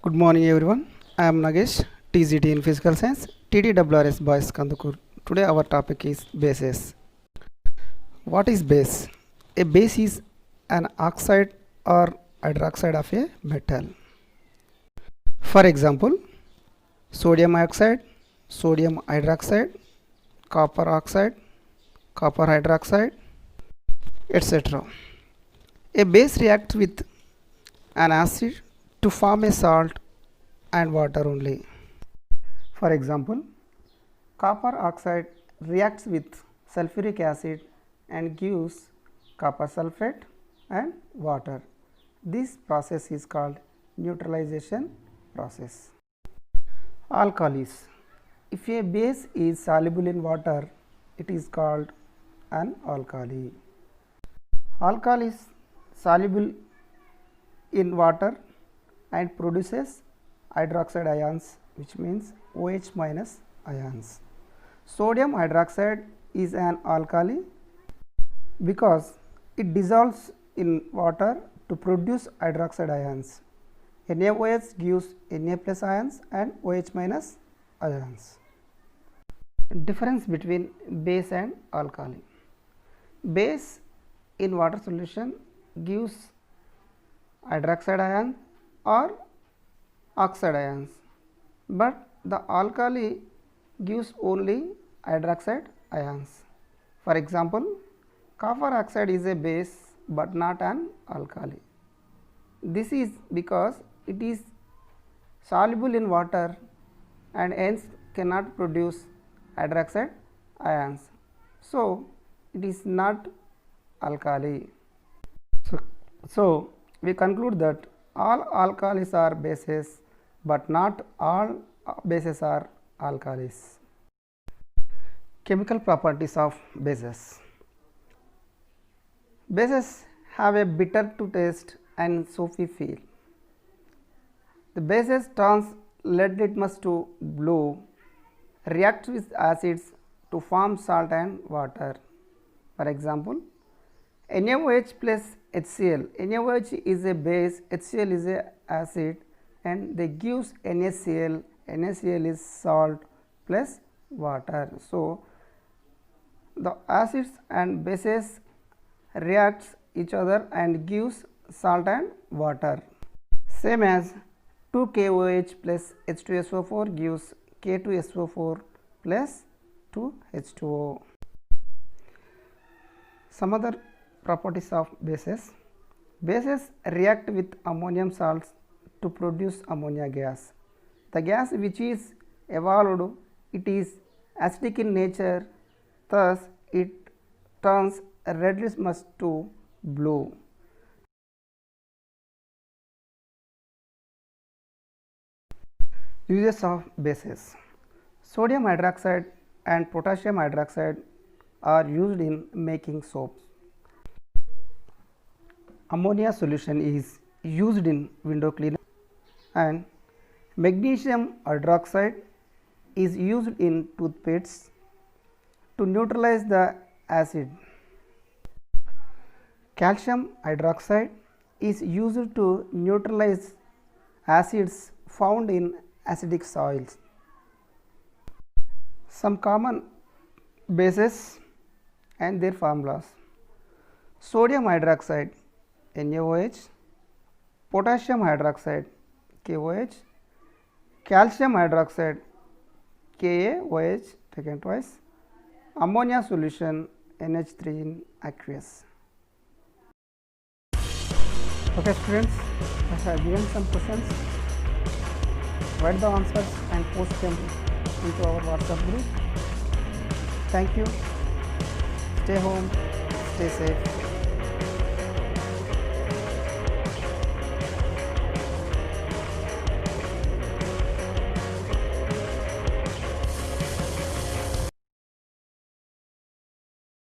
Good morning everyone. I am Nagesh, TGT in Physical Science, TDWRS Boys Kandukur. Today our topic is bases. What is base? A base is an oxide or hydroxide of a metal. For example, sodium oxide, sodium hydroxide, copper oxide, copper hydroxide, etc. A base reacts with an acid to form a salt and water only. For example, copper oxide reacts with sulfuric acid and gives copper sulfate and water. This process is called neutralization process. Alkalis. If a base is soluble in water, it is called an alkali. Alkali is soluble in water and produces hydroxide ions, which means OH minus ions. Sodium hydroxide is an alkali because it dissolves in water to produce hydroxide ions. NaOH gives Na plus ions and OH minus ions. Difference between base and alkali. Base in water solution gives hydroxide ion or oxide ions, but the alkali gives only hydroxide ions. For example, copper oxide is a base but not an alkali. This is because it is soluble in water and hence cannot produce hydroxide ions. So, it is not alkali. So we conclude that all alkalis are bases but not all bases are alkalis. Chemical properties of bases. Bases have a bitter to taste and soapy feel. The bases turns lead litmus to blue, react with acids to form salt and water. For example, NaOH plus HCl. NaOH is a base, HCl is a acid, and they gives NaCl. NaCl is salt plus water. So the acids and bases reacts each other and gives salt and water. Same as 2KOH plus H2SO4 gives K2SO4 plus 2H2O. Some other properties of bases. Bases react with ammonium salts to produce ammonia gas. The gas which is evolved, it is acidic in nature, thus it turns red litmus to blue. Uses of bases. Sodium hydroxide and potassium hydroxide are used in making soaps. Ammonia solution is used in window cleaner and magnesium hydroxide is used in toothpastes to neutralize the acid. Calcium hydroxide is used to neutralize acids found in acidic soils. Some common bases and their formulas. Sodium hydroxide NaOH, potassium hydroxide KOH, calcium hydroxide KaOH taken twice, ammonia solution NH3 in aqueous. Okay students, I have given some questions. Write the answers and post them into our WhatsApp group. Thank you. Stay home, stay safe.